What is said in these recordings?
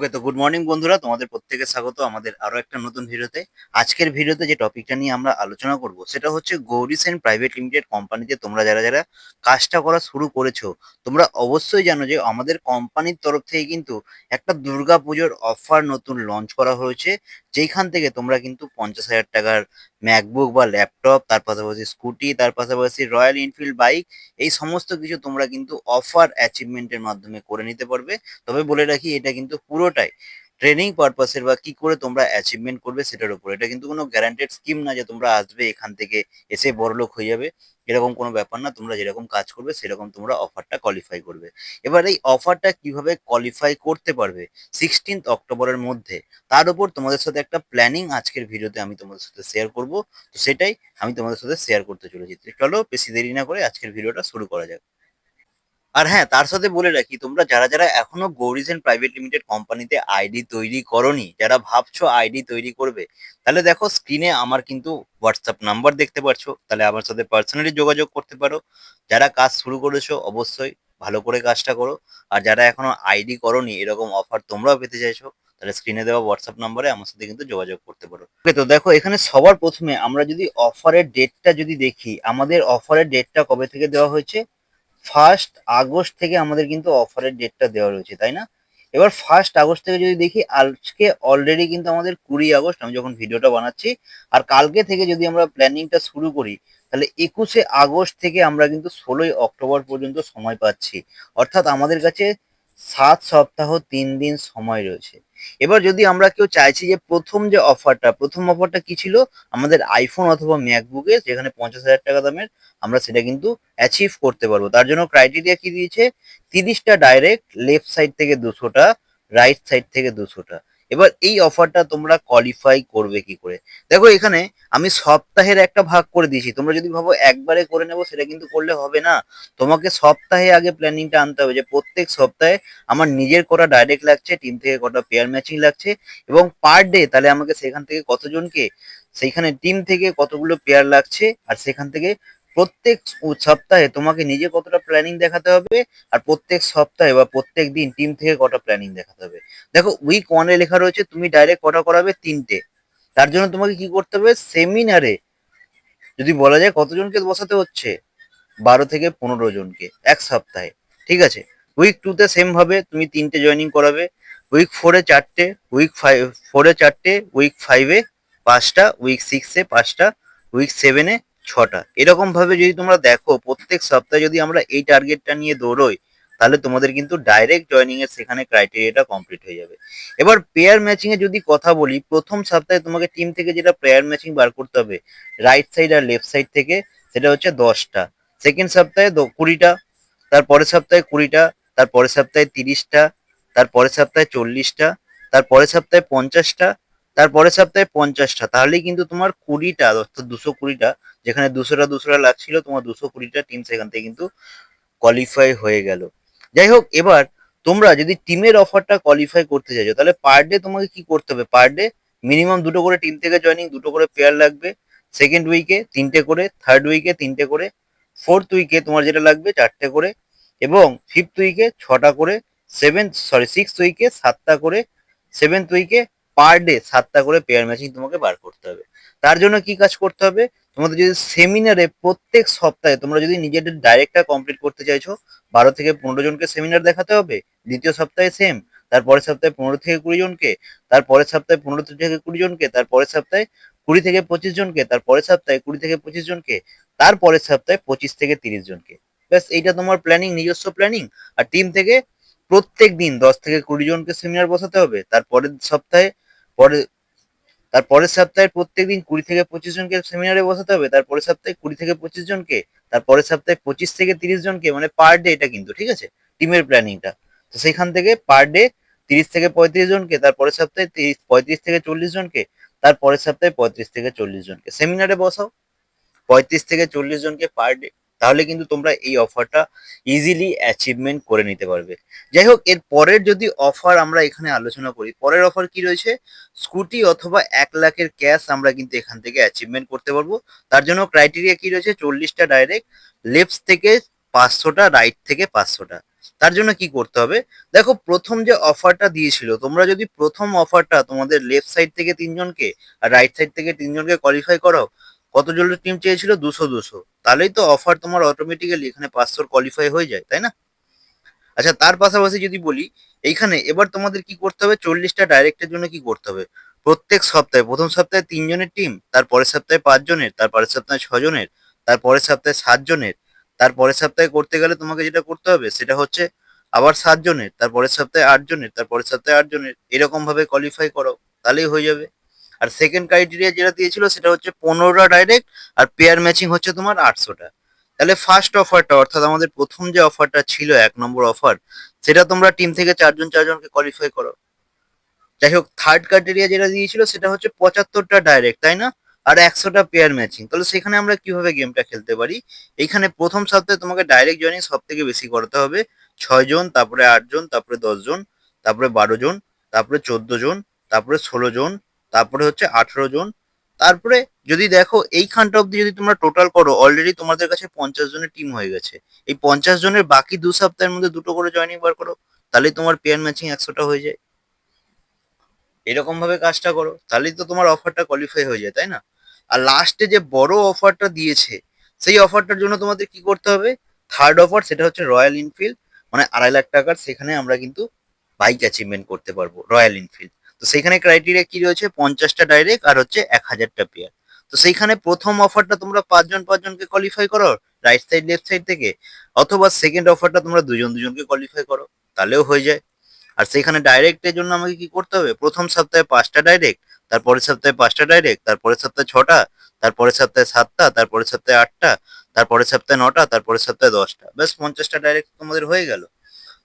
ওকে, তো good morning বন্ধুরা, তোমাদের প্রত্যেকে স্বাগত আমাদের আরো একটা নতুন ভিডিওতে। আজকের ভিডিওতে যে টপিকটা নিয়ে আমরা আলোচনা করব সেটা হচ্ছে গৌরী সেন প্রাইভেট লিমিটেড কোম্পানিতে তোমরা যারা যারা কাজটা করা শুরু করেছো, তোমরা অবশ্যই জানো যে আমাদের কোম্পানির তরফ থেকে কিন্তু একটা দুর্গা পুজোর অফার নতুন লঞ্চ করা হয়েছে, যেখান থেকে তোমরা কিন্তু 50,000 টাকার ম্যাকবুক বা ল্যাপটপ, তার পাশাপাশি স্কুটি, তার পাশাপাশি রয়্যাল এনফিল্ড বাইক, এই সমস্ত কিছু তোমরা কিন্তু অফার অ্যাচিভমেন্টের মাধ্যমে করে নিতে পারবে। তবে বলে রাখি, এটা কিন্তু পুরোটাই ট্রেনিং পারপাসের বা কি করে তোমরা অ্যাচিভমেন্ট করবে সেটার উপর। এটা কিন্তু কোনো গ্যারান্টেড স্কিম না যে তোমরা আসবে এখান থেকে এসে বড়লোক হয়ে যাবে, এরকম কোনো ব্যাপার না। তোমরা যেরকম কাজ করবে সেরকম তোমরা অফারটা কোয়ালিফাই করবে। এবার এই অফারটা কিভাবে কোয়ালিফাই করতে পারবে 16 অক্টোবরের মধ্যে, তার উপর তোমাদের সাথে একটা প্ল্যানিং আজকের ভিডিওতে আমি তোমাদের সাথে শেয়ার করব। তো সেটাই আমি তোমাদের সাথে শেয়ার করতে চলেছি। তো চলো বেশি দেরি না করে আজকের ভিডিওটা শুরু করা যাক। আর হ্যাঁ, তার সাথে বলে রাখি, তোমরা যারা যারা এখনো গৌরীজেন প্রাইভেট লিমিটেড কোম্পানিতে আইডি তৈরি করোনি, যারা ভাবছো আইডি তৈরি করবে, তাহলে দেখো স্ক্রিনে আমার কিন্তু হোয়াটসঅ্যাপ নাম্বার দেখতে পাচ্ছো, তাহলে আমার সাথে পার্সোনালি যোগাযোগ করতে পারো। যারা কাজ শুরু করেছো অবশ্যই ভালো করে কাজটা করো। আর যারা এখনো আইডি করোনি, এরকম অফার তোমরাও পেতে চাইছো, তাহলে স্ক্রিনে দেওয়া হোয়াটসঅ্যাপ নাম্বারে আমার সাথে কিন্তু যোগাযোগ করতে পারো। ওকে, তো দেখো এখানে সবার প্রথমে আমরা যদি অফারের ডেটটা যদি দেখি, আমাদের অফারের ডেটটা কবে থেকে দেওয়া হয়েছে? 1 আগস্ট থেকে আমাদের কিন্তু অফারের ডেটটা দেওয়া রয়েছে, তাই না? এবার 1 আগস্ট থেকে যদি দেখি, আজকে অলরেডি কিন্তু আমাদের 20 আগস্ট, আমি যখন ভিডিওটা বানাচ্ছি। আর কালকে থেকে যদি আমরা প্ল্যানিংটা শুরু করি, তাহলে 21 আগস্ট থেকে আমরা কিন্তু 16 অক্টোবর পর্যন্ত সময় পাচ্ছি। অর্থাৎ আমাদের কাছে 7 সপ্তাহ 3 দিন সময় রয়েছে। এবার যদি আমরা কেউ চাইছি যে প্রথম অফারটা কি ছিল, আমাদের আইফোন অথবা ম্যাকবুকে, যেখানে 50,000 টাকা দামের, আমরা সেটা কিন্তু অ্যাচিভ করতে পারবো। তার জন্য ক্রাইটেরিয়া কি দিয়েছে? 30টা ডাইরেক্ট, লেফট সাইড থেকে 200টা, রাইট সাইড থেকে 200টা। এবার এই অফারটা তোমরা কোয়ালিফাই করবে কি করে? দেখো এখানে আমি সপ্তাহের একটা ভাগ করে দিয়েছি। তোমরা যদি ভাবো একবারে করে নেবো, সেটা কিন্তু করলে হবে না। তোমাকে সপ্তাহে আগে প্ল্যানিংটা আনতে হবে যে প্রত্যেক সপ্তাহে আমার নিজের কটা ডাইরেক্ট লাগছে, টিম থেকে কটা পেয়ার ম্যাচিং লাগছে, এবং পার ডে তাহলে আমাকে সেখান থেকে কতজনকে, সেইখানে টিম থেকে কতগুলো পেয়ার লাগছে, আর সেখান থেকে প্রত্যেক সপ্তাহে তোমাকে নিজে কতটা প্ল্যানিং দেখাতে হবে, আর প্রত্যেক সপ্তাহে বা প্রত্যেক দিন টিম থেকে কটা প্ল্যানিং দেখাতে হবে। দেখো উইক 1-এ লেখা রয়েছে তুমি ডাইরেক্ট কটা করাবে, 3টে। তার জন্য তোমাকে কি করতে হবে? সেমিনারে যদি বলা যায় কতজনকে বসাতে হচ্ছে, 12 থেকে 15 জনকে এক সপ্তাহে। ঠিক আছে? উইক 2-তে সেম ভাবে তুমি 3টে জয়েনিং করাবে, উইক 4-এ 4টে, উইক 4-এ 4টে, উইক 5-এ 5টা, উইক 6-এ 5টা, উইক 7-এ 6টা। এরকম ভাবে যদি তোমরা দেখো, প্রত্যেক সপ্তাহে যদি আমরা এই টার্গেটটা নিয়ে দৌড়ই, তাহলে তোমাদের কিন্তু ডাইরেক্ট জয়েনিং এর সেখানে ক্রাইটেরিয়াটা কমপ্লিট হয়ে যাবে। এবার পেয়ার ম্যাচিং এ যদি কথা বলি, প্রথম সপ্তাহে তোমাকে টিম থেকে যেটা পেয়ার ম্যাচিং বার করতে হবে, রাইট সাইড আর লেফট সাইড থেকে, সেটা হচ্ছে 10টা। সেকেন্ড সপ্তাহে 20টা, তার পরের সপ্তাহে 20টা, তার পরের সপ্তাহে 30টা, তার পরের সপ্তাহে 40টা, তার পরের সপ্তাহে 50টা, তার পরের সপ্তাহে 50টা। তাহলেই কিন্তু তোমার 20টা, অর্থাৎ 220টা, যেখানে 200টা লাগছিল, তোমার 220টা টিম সেখান থেকে কিন্তু কোয়ালিফাই হয়ে গেল। যাই হোক, এবার তোমরা যদি টিমের অফারটা কোয়ালিফাই করতে চাইছো, তাহলে পার ডে তোমাকে কি করতে হবে? পার ডে মিনিমাম 2টো করে টিম থেকে জয়েনিং, 2টো করে পেয়ার লাগবে। সেকেন্ড উইকে 3টে করে, থার্ড উইকে 3টে করে, ফোর্থ উইকে তোমার যেটা লাগবে 4টে করে, এবং ফিফথ উইকে 6টা করে, সিক্স উইকে 7টা করে, সেভেন্থ উইকে পার ডে 7টা করে পেয়ার ম্যাচিং তোমাকে বার করতে হবে। তার জন্য কি কাজ করতে হবে? তোমাদের যদি সেমিনারে প্রত্যেক সপ্তাহে তোমরা যদি নিজেদের ডাইরেক্টটা কমপ্লিট করতে চাইছো, 12 থেকে 15 জনকে সেমিনার দেখাতে হবে। দ্বিতীয় সপ্তাহে সেম, তারপরের সপ্তাহে 15 থেকে 20 জনকে, তারপরের সপ্তাহে 15 থেকে 20 জনকে, তারপরের সপ্তাহে 20 থেকে 25 জনকে, তারপরের সপ্তাহে 20 থেকে 25 জনকে, তারপরের সপ্তাহে 25 থেকে 30 জনকে। ব্যাস, এইটা তোমার প্ল্যানিং, নিজস্ব প্ল্যানিং। আর টিম থেকে প্রত্যেক দিন 10 থেকে 20 জনকে সেমিনার বসাতে হবে। পরে তারপরের সপ্তাহে প্রত্যেকদিন 20 থেকে 25 জনকে সেমিনারে বসাতে হবে। তারপরের সপ্তাহে 20 থেকে 25 জনকে, তারপরের সপ্তাহে 25 থেকে 30 জনকে, মানে পার ডে এটা কিন্তু, ঠিক আছে, টিমের প্ল্যানিংটা। তো সেখান থেকে পার ডে 30 থেকে 35 জনকে, তারপরের সপ্তাহে 35 থেকে 40 জনকে, তারপরের সপ্তাহে 35 থেকে 40 জনকে সেমিনারে বসাও, 35 থেকে 40 জনকে পার ডে। তাহলে কিন্তু তোমরা এই অফারটা ইজিলি অ্যাচিভমেন্ট করে নিতে পারবে। যাই হোক, এর পরের যদি অফার আমরা এখানে আলোচনা করি, পরের অফার কি রয়েছে? স্কুটি অথবা 1 লাখের ক্যাশ আমরা কিন্তু এখান থেকে অ্যাচিভমেন্ট করতে পারবো। তার জন্য ক্রাইটেরিয়া কি রয়েছে? 40টা ডাইরেক্ট, লেফট থেকে 500টা, রাইট থেকে 500টা। তার জন্য কি করতে হবে? দেখো, প্রথম যে অফারটা দিয়েছিল, তোমরা যদি প্রথম অফারটা তোমাদের লেফট সাইড থেকে তিনজনকে আর রাইট সাইড থেকে তিনজনকে কোয়ালিফাই করাও, কতজন টিম চেয়েছিল? 200 তাহলেই তো অফার তোমার অটোমেটিক্যালি এখানে 500 কোয়ালিফাই হয়ে যায়, তাই না? আচ্ছা, তার পাশাপাশি যদি বলি, এইখানে এবার তোমাদের কি করতে হবে? 40টা ডাইরেক্টের জন্য কি করতে হবে? প্রত্যেক সপ্তাহে, প্রথম সপ্তাহে 3 জনের টিম, তার পরের সপ্তাহে 5 জনের, তার পরের সপ্তাহে 6 জনের, তার পরের সপ্তাহে 7 জনের, তার পরের সপ্তাহে করতে গেলে তোমাকে যেটা করতে হবে সেটা হচ্ছে আবার 7 জনের, তার পরের সপ্তাহে 8 জনের, তার পরের সপ্তাহে 8 জনের, এরকম ভাবে কোয়ালিফাই করো, তাহলেই হয়ে যাবে। আর সেকেন্ড ক্রাইটেরিয়া যেটা দিয়েছিল সেটা হচ্ছে 15টা ডাইরেক্ট, আর পেয়ার ম্যাচিং হচ্ছে তোমার 800টা। তাহলে ফার্স্ট অফারটা, অর্থাৎ আমাদের প্রথম যে অফারটা ছিল 1 নম্বর অফার, সেটা তোমরা টিম থেকে 4 জন 4 জনকে কোয়ালিফাই করো। যাই হোক, থার্ড ক্রাইটেরিয়া যেটা দিয়েছিল সেটা হচ্ছে 75টা ডাইরেক্ট, তাই না? আর 100টা পেয়ার ম্যাচিং। তাহলে সেখানে আমরা কিভাবে গেমটা খেলতে পারি? এইখানে প্রথম সপ্তাহে তোমাকে ডাইরেক্ট জয়েনিং সব থেকে বেশি করতে হবে, 6 জন, তারপরে 8 জন, তারপরে 10 জন, তারপরে 12 জন, তারপরে 14 জন, তারপরে 16 জন, তারপরে হচ্ছে 18 জন। তারপরে যদি দেখো এইখানটা অব্দি যদি তোমরা টোটাল করো, অলরেডি তোমাদের কাছে 50 জনের টিম হয়ে গেছে। এই 50 জনের বাকি 2 সপ্তাহের মধ্যে দুটো করে জয়েনিং বার করো, তাহলেই তোমার পেয়ার ম্যাচিং 100টা হয়ে যায়। এরকম ভাবে কাজটা করো, তাহলেই তো তোমার অফারটা কোয়ালিফাই হয়ে যায়, তাই না? আর লাস্টে যে বড় অফারটা দিয়েছে, সেই অফারটার জন্য তোমাদের কি করতে হবে? থার্ড অফার, সেটা হচ্ছে রয়্যাল এনফিল্ড, মানে 2.5 লাখ টাকার, সেখানে আমরা কিন্তু বাইক অ্যাচিভমেন্ট করতে পারবো রয়্যাল এনফিল্ড। তো সেখানে ক্রাইটেরিয়া কি রয়েছে? 50টা ডাইরেক্ট আর হচ্ছে 1000টা পেয়ার। তো সেইখানে প্রথম অফারটা তোমরা 5 জন 5 জনকে কোয়ালিফাই করো রাইট সাইড লেফট সাইড থেকে, অথবা সেকেন্ড অফারটা তোমরা 2 জন 2 জনকে কোয়ালিফাই করো, তাহলেও হয়ে যায়। আর সেখানে ডাইরেক্টের জন্য আমাকে কি করতে হবে? প্রথম সপ্তাহে 5টা ডাইরেক্ট, তারপরের সপ্তাহে 5টা ডাইরেক্ট, তারপরের সপ্তাহে 6টা, তারপরের সপ্তাহে 7টা, তারপরের সপ্তাহে 8টা, তারপরের সপ্তাহে 9টা, তারপরের সপ্তাহে 10টা, ব্যাস 50টা ডাইরেক্ট তোমাদের হয়ে গেল।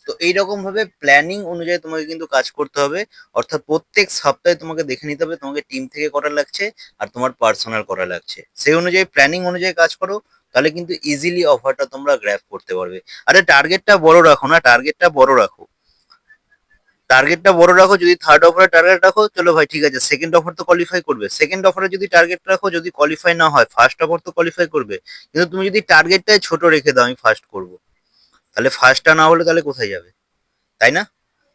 তো এইরকম ভাবে প্ল্যানিং অনুযায়ী তোমাকে কিন্তু কাজ করতে হবে। অর্থাৎ প্রত্যেক সপ্তাহে তোমাকে দেখে নিতে হবে তোমাকে টিম থেকে করা লাগছে আর তোমার পার্সোনাল করা লাগছে, সেই অনুযায়ী প্ল্যানিং অনুযায়ী কাজ করো, তাহলে কিন্তু ইজিলি অফারটা তোমরা গ্র্যাব করতে পারবে। আরে টার্গেটটা বড় রাখো না, টার্গেটটা বড় রাখো, টার্গেটটা বড় রাখো। যদি থার্ড অফারে টার্গেট রাখো, চলো ভাই ঠিক আছে, সেকেন্ড অফার তো কোয়ালিফাই করবে। সেকেন্ড অফারে যদি টার্গেট রাখো, যদি কোয়ালিফাই না হয়, ফার্স্ট অফার তো কোয়ালিফাই করবে। কিন্তু তুমি যদি টার্গেটটাই ছোট রেখে দাও, আমি ফার্স্ট করব, তাহলে ফার্স্টটা না হলে তাহলে কোথায় যাবে, তাই না?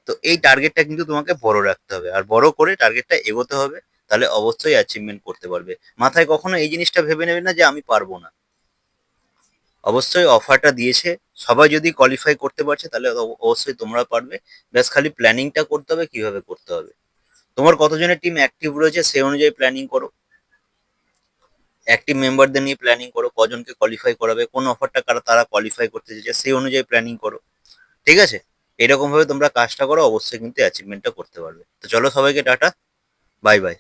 তো এই টার্গেটটা কিন্তু তোমাকে বড় রাখতে হবে, আর বড় করে টার্গেটটা এগোতে হবে, তাহলে অবশ্যই অ্যাচিভমেন্ট করতে পারবে। মাথায় কখনো এই জিনিসটা ভেবে নেবে না যে আমি পারবো না। অবশ্যই অফারটা দিয়েছে, সবাই যদি কোয়ালিফাই করতে পারছে তাহলে অবশ্যই তোমরা পারবে। ব্যাস খালি প্ল্যানিংটা করতে হবে, কিভাবে করতে হবে। তোমার কতজনের টিম অ্যাক্টিভ রয়েছে সেই অনুযায়ী প্ল্যানিং করো, অ্যাক্টিভ মেম্বারদের নিয়ে প্ল্যানিং করো, কজনকে কোয়ালিফাই করাবে, কোন অফারটা তারা কোয়ালিফাই করতে চাইছে সেই অনুযায়ী প্ল্যানিং করো, ঠিক আছে? এরকম ভাবে তোমরা কাজটা করো, অবশ্যই কিন্তু অ্যাচিভমেন্টটা করতে পারবে। তো চলো সবাইকে টাটা, বাই বাই।